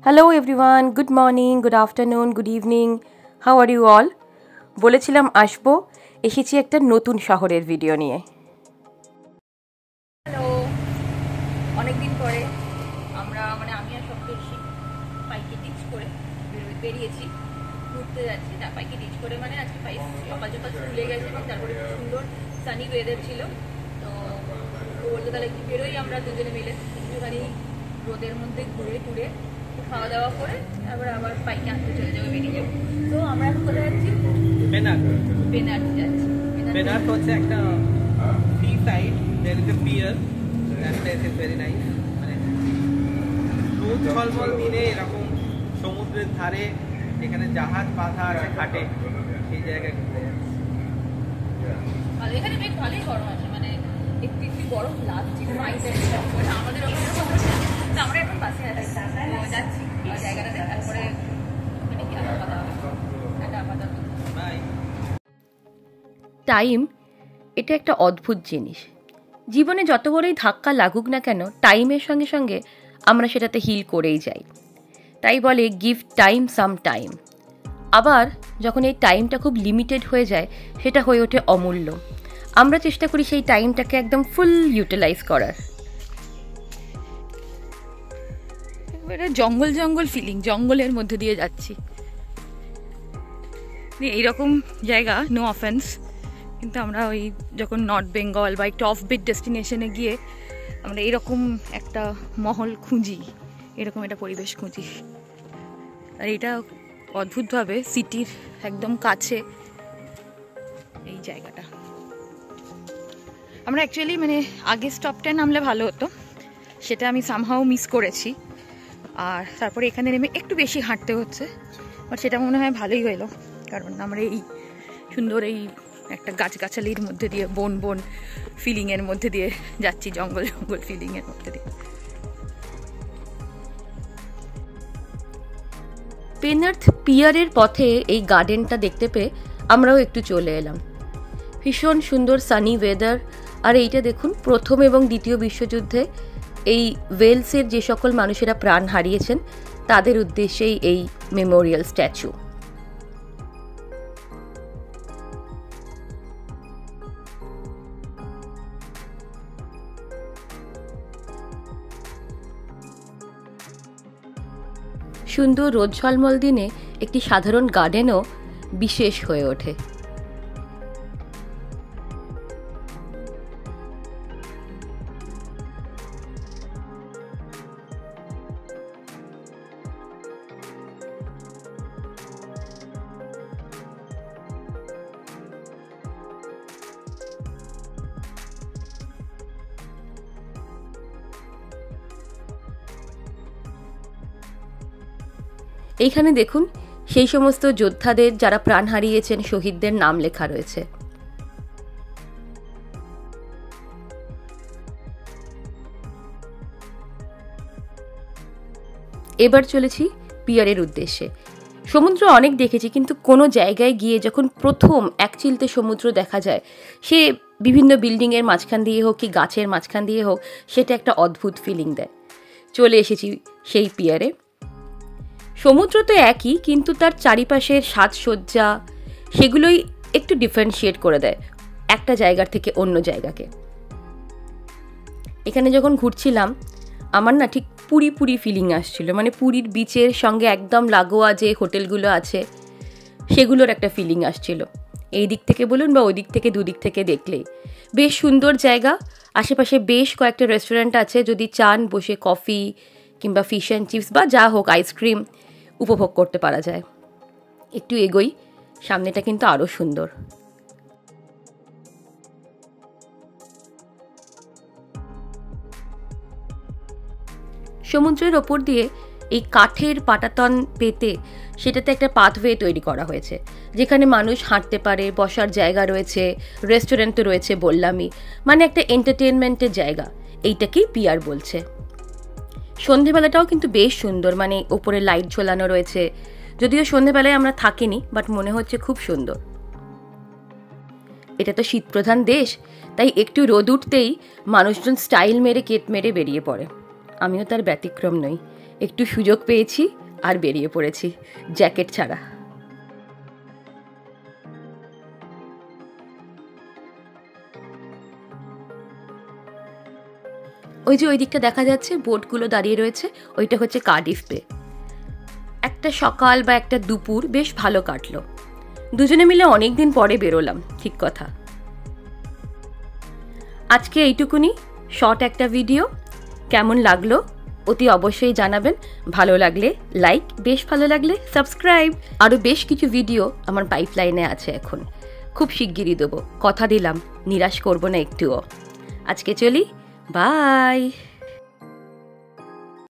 Hello everyone, good morning, good afternoon, good evening, how are you all? বলেছিলাম আসবো, এসেছি একটা নতুন শহরের ভিডিও নিয়ে। হ্যালো, অনেকদিন পরে আমরা আমি আর সপ্তর্ষি পাইকে টিচ করে বেরিয়েছি, ঘুরতে যাচ্ছি। না, পাইকে টিচ করে আজকে পাই সকাল সকাল স্কুলে গেছে এবং তারপরে খুব সুন্দর সানি ওয়েদার ছিল। তো বললো তাহলে কি বেরোই আমরা দুজনে মিলে একটুখানি রোদের মধ্যে ঘুরে টুরে খাওয়া দাওয়া করে তারপরে আবার পাইকে আনতে চলে যাবো, বেরিয়ে যাবো। তো আমরা এখন কোথায় যাচ্ছি? পেনার্ট যাচ্ছি। পেনার্ট হচ্ছে একটা sea side, there is a pier, that place is very nice. রোদ ঝলমল দিনে এরকম সমুদ্রের ধারে এখানে জাহাজ বাঁধা আছে ঘাটে, সেই জায়গায় ঘুরতে যাচ্ছি। ভালো, এখানে বেশ ভালোই গরম আছে, একটু একটু গরম লাগছে আমাদের ওখানে। আমরা এখন বাসে যাচ্ছি জায়গাটাতে, তারপরে টাইম এটা একটা অদ্ভুত জিনিস। জীবনে যত বড়ই ধাক্কা লাগুক না কেন, টাইমের সঙ্গে সঙ্গে আমরা সেটাতে হিল করেই যাই। তাই বলে গিভ টাইম সাম টাইম। আবার যখন এই টাইমটা খুব লিমিটেড হয়ে যায়, সেটা হয়ে ওঠে অমূল্য। আমরা চেষ্টা করি সেই টাইমটাকে একদম ফুল ইউটিলাইজ করার। জঙ্গল জঙ্গল ফিলিং, জঙ্গলের মধ্যে দিয়ে যাচ্ছি। এইরকম জায়গা, নো অফেন্স, কিন্তু আমরা ওই যখন নর্থ বেঙ্গল বা একটু অফ বিট ডেস্টিনেশনে গিয়ে আমরা এরকম একটা মহল খুঁজি, এরকম একটা পরিবেশ খুঁজি। আর এটা অদ্ভুতভাবে সিটির একদম কাছে এই জায়গাটা। আমরা অ্যাকচুয়ালি আগে স্টপটায় নামলে ভালো হতো, সেটা আমি সামহাও মিস করেছি। আর তারপরে এখানে নেমে একটু বেশি হাঁটতে হচ্ছে, বাট সেটা মনে হয় ভালোই হলো, কারণ আমরা এই সুন্দর এই একটা গাছগাছালির মধ্যে দিয়ে, বন বন ফিলিংয়ের মধ্যে দিয়ে যাচ্ছি, জঙ্গল জঙ্গল ফিলিংয়ের মধ্যে দিয়ে। পেনার্ট পিয়ারের পথে এই গার্ডেনটা দেখতে পেয়ে আমরাও একটু চলে এলাম। ভীষণ সুন্দর সানি ওয়েদার। আর এইটা দেখুন, প্রথম এবং দ্বিতীয় বিশ্বযুদ্ধে এই ওয়েলসের যে সকল মানুষেরা প্রাণ হারিয়েছেন তাদের উদ্দেশ্যেই এই মেমোরিয়াল স্ট্যাচু। সুন্দর রোদ ঝলমল দিনে একটি সাধারণ গার্ডেনও বিশেষ হয়ে ওঠে। এইখানে দেখুন সেই সমস্ত যোদ্ধাদের যারা প্রাণ হারিয়েছেন, শহীদদের নাম লেখা রয়েছে। এবার চলেছি পিয়ারের উদ্দেশ্যে। সমুদ্র অনেক দেখেছি, কিন্তু কোনো জায়গায় গিয়ে যখন প্রথম এক চিলতে সমুদ্র দেখা যায়, সে বিভিন্ন বিল্ডিংয়ের মাঝখান দিয়ে হোক কি গাছের মাঝখান দিয়ে হোক, সেটা একটা অদ্ভুত ফিলিং দেয়। চলে এসেছি সেই পিয়ারে। সমুদ্র তো একই, কিন্তু তার চারিপাশের সাজসজ্জা সেগুলোই একটু ডিফারেন্সিয়েট করে দেয় একটা জায়গার থেকে অন্য জায়গাকে। এখানে যখন ঘুরছিলাম আমার না ঠিক পুরী পুরী ফিলিং আসছিল, পুরীর বিচের সঙ্গে একদম লাগোয়া যে হোটেলগুলো আছে সেগুলোর একটা ফিলিং আসছিল। এই দিক থেকে বলুন বা ওই দিক থেকে, দুদিক থেকে দেখলেই বেশ সুন্দর জায়গা। আশেপাশে বেশ কয়েকটা রেস্টুরেন্ট আছে, যদি চান বসে কফি কিংবা ফিশ অ্যান্ড চিপস বা যা হোক আইসক্রিম উপভোগ করতে পারা যায়। একটু এগোই, সামনেটা কিন্তু আরও সুন্দর। সমুদ্রের ওপর দিয়ে এই কাঠের পাটাতন পেতে সেটাতে একটা পাথওয়ে তৈরি করা হয়েছে, যেখানে মানুষ হাঁটতে পারে, বসার জায়গা রয়েছে, রেস্টুরেন্ট তো রয়েছে বললামই, একটা এন্টারটেনমেন্টের জায়গা। এইটাকেই পিয়ার বলছে। সন্ধেবেলাটাও কিন্তু বেশ সুন্দর, ওপরে লাইট ঝোলানো রয়েছে। যদিও সন্ধেবেলায় আমরা থাকিনি, বাট মনে হচ্ছে খুব সুন্দর। এটা তো শীতপ্রধান দেশ, তাই একটু রোদ উঠতেই মানুষজন স্টাইল মেরে কেট মেরে বেরিয়ে পড়ে। আমিও তার ব্যতিক্রম নই। একটু সুযোগ পেয়েছি আর বেরিয়ে পড়েছি জ্যাকেট ছাড়া। ওই যে ওই দিকটা দেখা যাচ্ছে বোটগুলো দাঁড়িয়ে রয়েছে, ওইটা হচ্ছে কার্ডিফ বে। একটা সকাল বা একটা দুপুর বেশ ভালো কাটলো, দুজনে মিলে অনেক দিন পরে বেরোলাম, ঠিক কথা। আজকে এইটুকুনি শর্ট একটা ভিডিও, কেমন লাগলো অতি অবশ্যই জানাবেন। ভালো লাগলে লাইক, বেশ ভালো লাগলে সাবস্ক্রাইব। আরও বেশ কিছু ভিডিও আমার পাইপলাইনে আছে, এখন খুব শিগগিরই দেবো, কথা দিলাম, নিরাশ করব না একটুও। আজকে চলি, বাই।